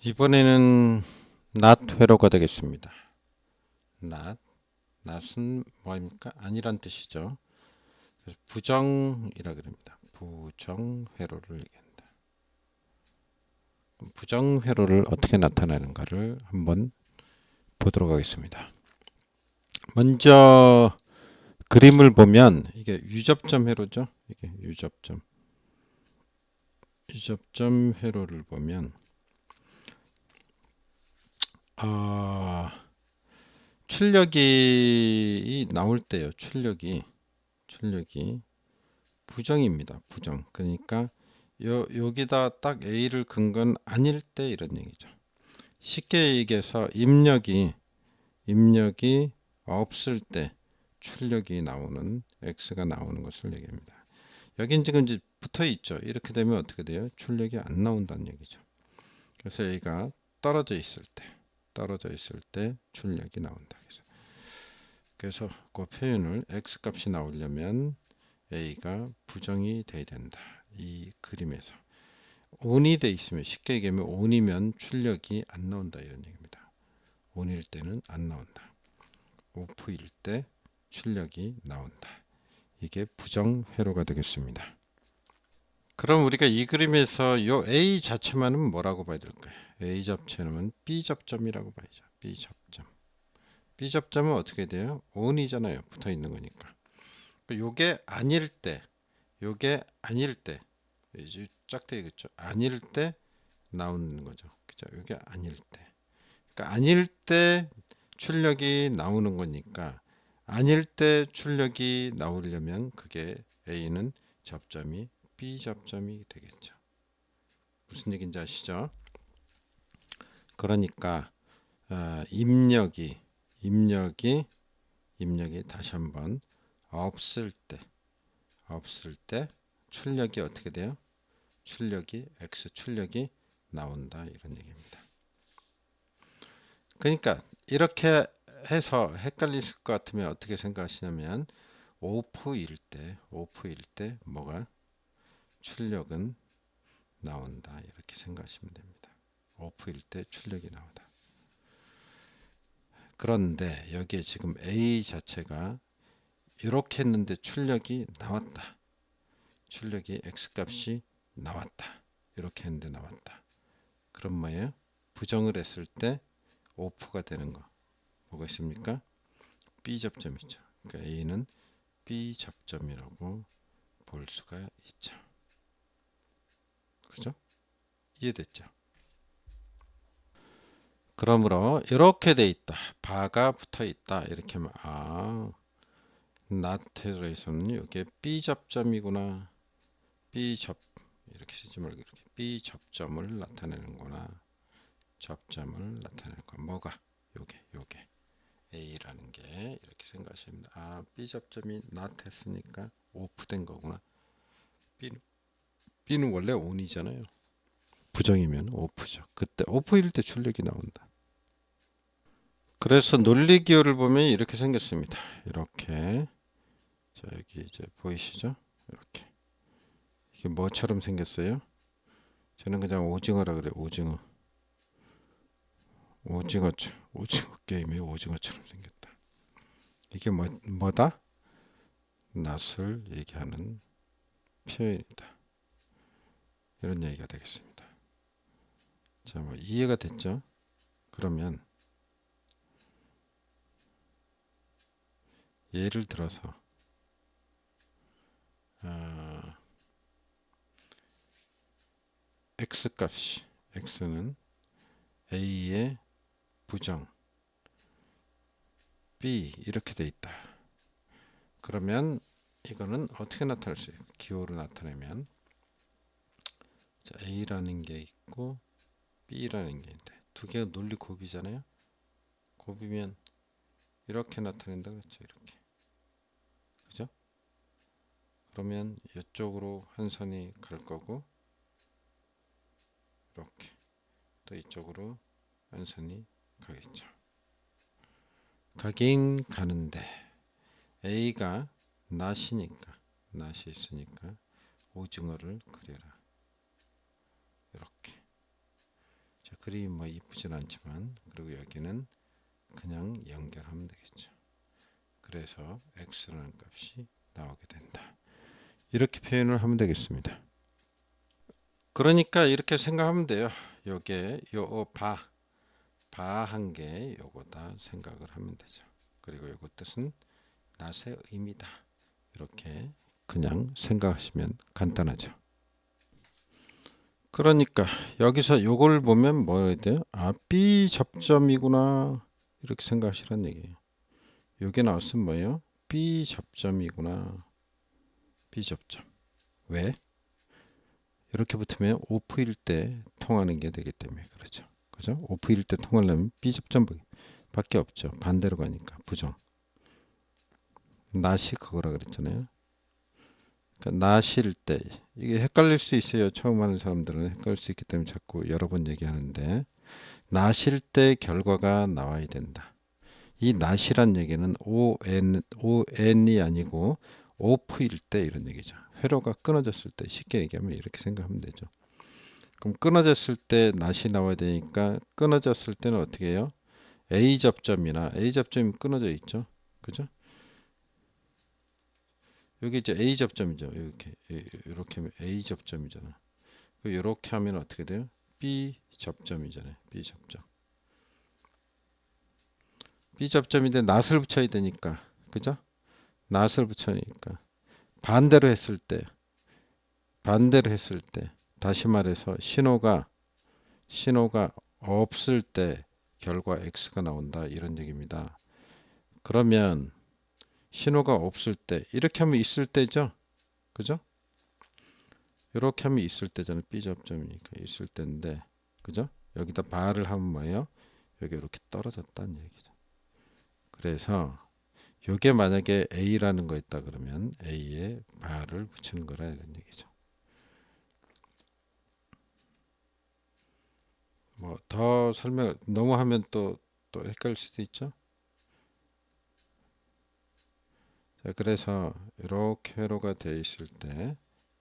이번에는 not 회로가 되겠습니다. not은 뭐입니까? 아니란 뜻이죠. 그래서 부정이라 그럽니다. 부정 회로를 얘기한다. 부정 회로를 어떻게 나타내는가를 한번 보도록 하겠습니다. 먼저 그림을 보면 이게 유접점 회로죠. 이게 유접점 회로를 보면 출력이 나올 때요. 출력이 부정입니다. 부정. 그러니까 여기다 딱 A를 근 건 아닐 때 이런 얘기죠. 쉽게 얘기해서 입력이 없을 때 출력이 나오는 X가 나오는 것을 얘기합니다. 여긴 지금 이제 붙어 있죠. 이렇게 되면 어떻게 돼요? 출력이 안 나온다는 얘기죠. 그래서 A가 떨어져 있을 때 출력이 나온다. 그래서 그 표현을 X 값이 나오려면 A가 부정이 돼야 된다. 이 그림에서 ON이 돼 있으면 쉽게 얘기하면 ON이면 출력이 안 나온다 이런 얘기입니다. ON일 때는 안 나온다. OFF일 때 출력이 나온다. 이게 부정 회로가 되겠습니다. 그럼 우리가 이 그림에서 요 A 자체만은 뭐라고 봐야 될까요? A 접점은 B 접점이라고 봐야죠. B 접점. B 접점은 어떻게 돼요? ON이잖아요. 붙어 있는 거니까. 요게 아닐 때 이제 쫙 되겠죠. 아닐 때 나오는 거죠. 그죠? 이게 아닐 때. 그러니까 아닐 때 출력이 나오는 거니까 아닐 때 출력이 나오려면 그게 A는 접점이 B 접점이 되겠죠. 무슨 얘기인지 아시죠? 그러니까 입력이 다시 한번 없을 때 출력이 어떻게 돼요? X 출력이 나온다 이런 얘기입니다. 그러니까 이렇게 해서 헷갈리실 것 같으면 어떻게 생각하시냐면 오프일 때 뭐가 출력은 나온다 이렇게 생각하시면 됩니다. 오프일 때 출력이 나온다. 그런데 여기에 지금 A 자체가 이렇게 했는데 출력이 나왔다. 출력이 X 값이 나왔다. 이렇게 했는데 나왔다. 그럼 뭐예요? 부정을 했을 때 오프가 되는 거 뭐가 있습니까? B 접점이죠. 그러니까 A는 B 접점이라고 볼 수가 있죠. 그죠? 이해됐죠? 그러므로 이렇게 돼 있다. 바가 붙어 있다. 이렇게 하면 나트에서는 이게 B 접점이구나. B 접 이렇게 쓰지 말고 이렇게 B 접점을 나타내는구나. 접점을 나타내는 거 뭐가 요게 A라는 게 이렇게 생각하시면 B 접점이 나트했으니까 오프된 거구나. B는 원래 ON이잖아요. 부정이면 오프죠. 그때 오프일 때 출력이 나온다. 그래서 논리 기호를 보면 이렇게 생겼습니다. 이렇게 자 여기 이제 보이시죠? 이렇게 이게 뭐처럼 생겼어요? 저는 그냥 오징어라 그래. 오징어 게임의 오징어처럼 생겼다. 이게 뭐다? 낯을 얘기하는 표현이다. 이런 얘기가 되겠습니다. 자, 뭐 이해가 됐죠? 그러면 예를 들어서 x 값이 x는 a의 부정 b 이렇게 돼 있다. 그러면 이거는 어떻게 나타낼 수 있어요? 기호로 나타내면 자, a라는 게 있고 b라는 게 있는데 두 개가 논리 곱이잖아요. 곱이면 이렇게 나타낸다 그랬죠. 이렇게 그죠? 그러면 이쪽으로 한 선이 갈 거고 이렇게 또 이쪽으로 한 선이 가겠죠. 가긴 가는데 A가 낫이 있으니까 오징어를 그려라. 이렇게 자, 그림이 뭐 이쁘진 않지만, 그리고 여기는 그냥 연결하면 되겠죠. 그래서 x라는 값이 나오게 된다. 이렇게 표현을 하면 되겠습니다. 그러니까 이렇게 생각하면 돼요. 요게 요 바 한 개 요거다 생각을 하면 되죠. 그리고 요거 뜻은 낫의 의미다. 이렇게 그냥 생각하시면 간단하죠. 그러니까 여기서 요걸 보면 뭐라 해야 돼요? 아, B 접점이구나. 이렇게 생각하시란 얘기예요. 요게 나왔으면 뭐예요? B 접점이구나. B 접점. 왜? 이렇게 붙으면 오프일 때 통하는 게 되기 때문에 그렇죠. 그죠? 오프일 때 통하려면 B 접점 밖에 없죠. 반대로 가니까 부정. 낫이 그거라 그랬잖아요. 그러니까 낫일 때 이게 헷갈릴 수 있어요. 처음 하는 사람들은 헷갈릴 수 있기 때문에 자꾸 여러 번 얘기하는데 낫일 때 결과가 나와야 된다. 이 낫이란 얘기는 on이 아니고 오프일 때 이런 얘기죠. 회로가 끊어졌을 때 쉽게 얘기하면 이렇게 생각하면 되죠. 그럼 끊어졌을 때 낫이 나와야 되니까 끊어졌을 때는 어떻게 해요? A 접점이나 A 접점이 끊어져 있죠. 그죠? 여기 이제 A 접점이죠. 이렇게 하면 A 접점이잖아. 이렇게 하면 어떻게 돼요? B 접점이잖아요. B 접점. B 접점인데 낫을 붙여야 되니까. 그죠? 낫을 붙여니까 반대로 했을 때 다시 말해서 신호가 없을 때 결과 X가 나온다 이런 얘기입니다. 그러면 신호가 없을 때 이렇게 하면 있을 때죠. 그죠? 이렇게 하면 있을 때잖아요. B 접점이니까 있을 때인데 그죠? 여기다 바를 하면 뭐예요? 여기 이렇게 떨어졌다는 얘기죠. 그래서 이게 만약에 A라는 거 있다 그러면 A에 바를 붙이는 거라 이런 얘기죠. 뭐 더 설명 너무 하면 또 헷갈릴 수도 있죠. 자, 그래서 이렇게 회로가 되어 있을 때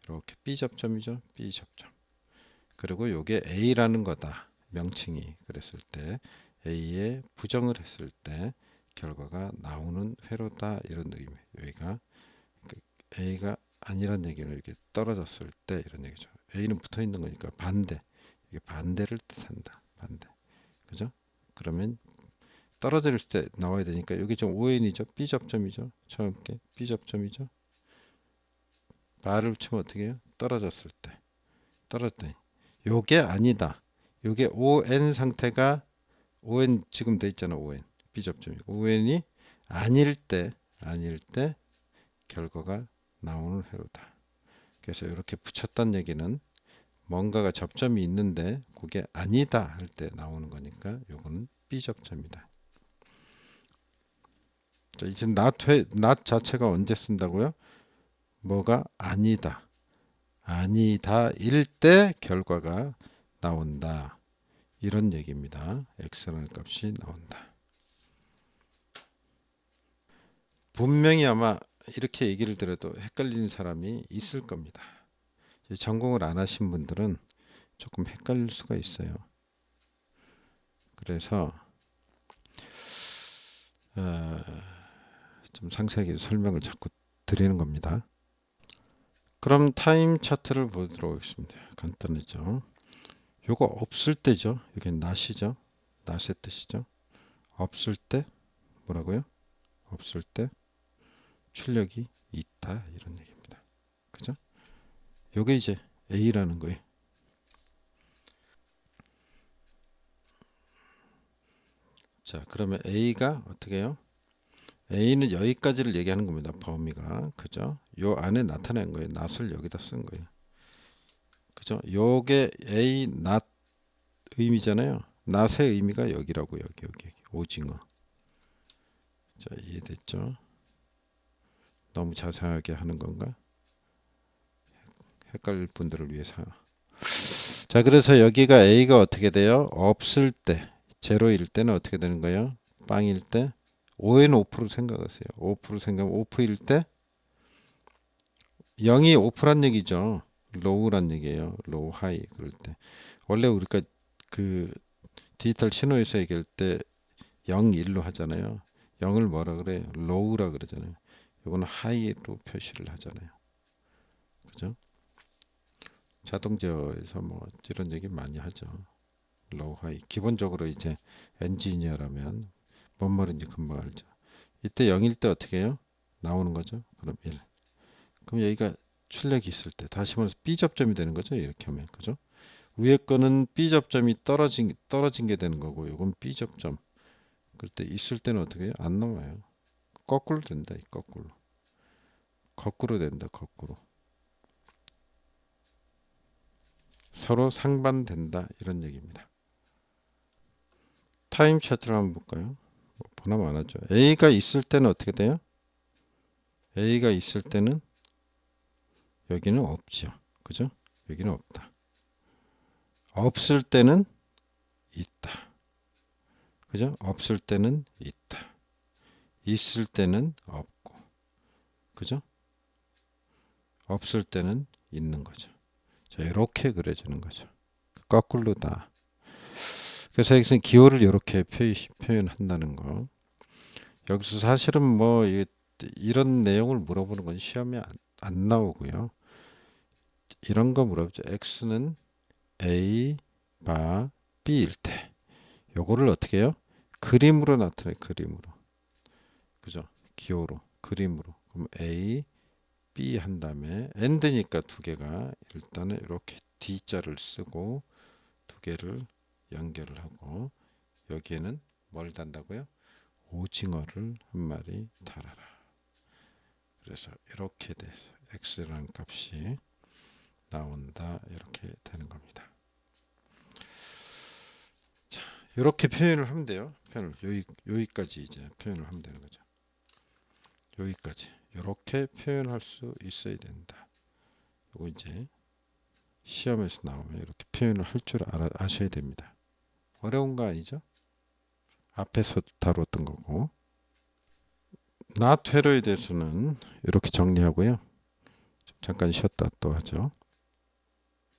이렇게 B 접점이죠. B 접점. 그리고 이게 A라는 거다. 명칭이 그랬을 때 A에 부정을 했을 때 결과가 나오는 회로다 이런 의미. 여기가 A가 아니란 얘기는 이렇게 떨어졌을 때 이런 얘기죠. A는 붙어 있는 거니까 반대. 이게 반대를 뜻한다. 반대. 그죠? 그러면 떨어질 때 나와야 되니까 여기 좀 ON이죠. B 접점이죠. 처음 게 B 접점이죠. 말을 붙이면 어떻게 해요? 떨어졌을 때. 떨어졌더니 요게 아니다. 요게 ON 상태가 ON 지금 돼 있잖아. ON. B 접점이. ON이 아닐 때 결과가 나오는 회로다. 그래서 이렇게 붙였다는 얘기는 뭔가가 접점이 있는데 그게 아니다 할 때 나오는 거니까 요거는 B 접점이다. 자, 이제 not 자체가 언제 쓴다고요? 뭐가 아니다일 때 결과가 나온다. 이런 얘기입니다. x라는 값이 나온다. 분명히 아마 이렇게 얘기를 들어도 헷갈리는 사람이 있을 겁니다. 전공을 안 하신 분들은 조금 헷갈릴 수가 있어요. 그래서 좀 상세하게 설명을 자꾸 드리는 겁니다. 그럼 타임 차트를 보도록 하겠습니다. 간단하죠. 요거 없을 때죠. 이게 not이죠. not의 뜻이죠. 없을 때 뭐라고요? 없을 때 출력이 있다 이런 얘기입니다. 그죠? 요게 이제 A라는 거예요. 자, 그러면 A가 어떻게 해요? A는 여기까지를 얘기하는 겁니다. 범위가. 그죠? 요 안에 나타낸 거예요. not을 여기다 쓴 거예요. 그죠? 요게 A not 의미잖아요. not의 의미가 여기라고 여기 오징어. 자, 이해됐죠? 너무 자세하게 하는 건가? 헷갈릴 분들을 위해서. 자, 그래서 여기가 A가 어떻게 돼요? 없을 때, 제로일 때는 어떻게 되는 거예요? 빵일 때, 5는 5% 생각하세요. 5% 생각하면 오프일 때, 0이 오프란 얘기죠. 로우란 얘기예요. 로우, 하이 그럴 때. 원래 우리가 그 디지털 신호에서 얘기할 때 0, 1로 하잖아요. 0을 뭐라 그래? low라 그러잖아요. 이거는 high로 표시를 하잖아요. 그죠? 자동 제어에서 뭐 이런 얘기 많이 하죠. low, high. 기본적으로 이제 엔지니어라면 뭔 말인지 금방 알죠. 이때 0일 때 어떻게 해요? 나오는 거죠. 그럼 1. 그럼 여기가 출력이 있을 때 다시 말해서 B 접점이 되는 거죠. 이렇게 하면 그죠? 위에 거는 B 접점이 떨어진 게 되는 거고, 이건 B 접점. 그럴 때 있을 때는 어떻게 해요? 안 나와요. 거꾸로 된다. 거꾸로 된다. 거꾸로. 서로 상반된다. 이런 얘기입니다. 타임 차트를 한번 볼까요? 보나마 안 하죠. A가 있을 때는 어떻게 돼요? A가 있을 때는 여기는 없죠. 그죠? 여기는 없다. 없을 때는 있다. 그죠? 없을 때는 있다. 있을 때는 없고. 그죠? 없을 때는 있는 거죠. 자, 이렇게 그려주는 거죠. 거꾸로다. 그래서 여기서 기호를 이렇게 표현한다는 거. 여기서 사실은 뭐 이런 내용을 물어보는 건 시험에 안 나오고요. 이런 거 물어보죠. X는 A, 바, B일 때 요거를 어떻게 해요? 그림으로 나타내. 그림으로. 그죠? 기호로. 그림으로. 그럼 A, B 한 다음에 AND니까 두 개가 일단은 이렇게 D자를 쓰고 두 개를 연결을 하고 여기에는 뭘 단다고요? 오징어를 한 마리 달아라. 그래서 이렇게 돼서 x라는 값이 나온다. 이렇게 되는 겁니다. 자, 이렇게 표현을 하면 돼요. 여기까지 이제 표현을 하면 되는 거죠. 여기까지 이렇게 표현할 수 있어야 된다. 이거 이제 시험에서 나오면 이렇게 표현을 할 줄 아셔야 됩니다. 어려운 거 아니죠? 앞에서 다뤘던 거고. not 회로에 대해서는 이렇게 정리하고요. 잠깐 쉬었다 또 하죠.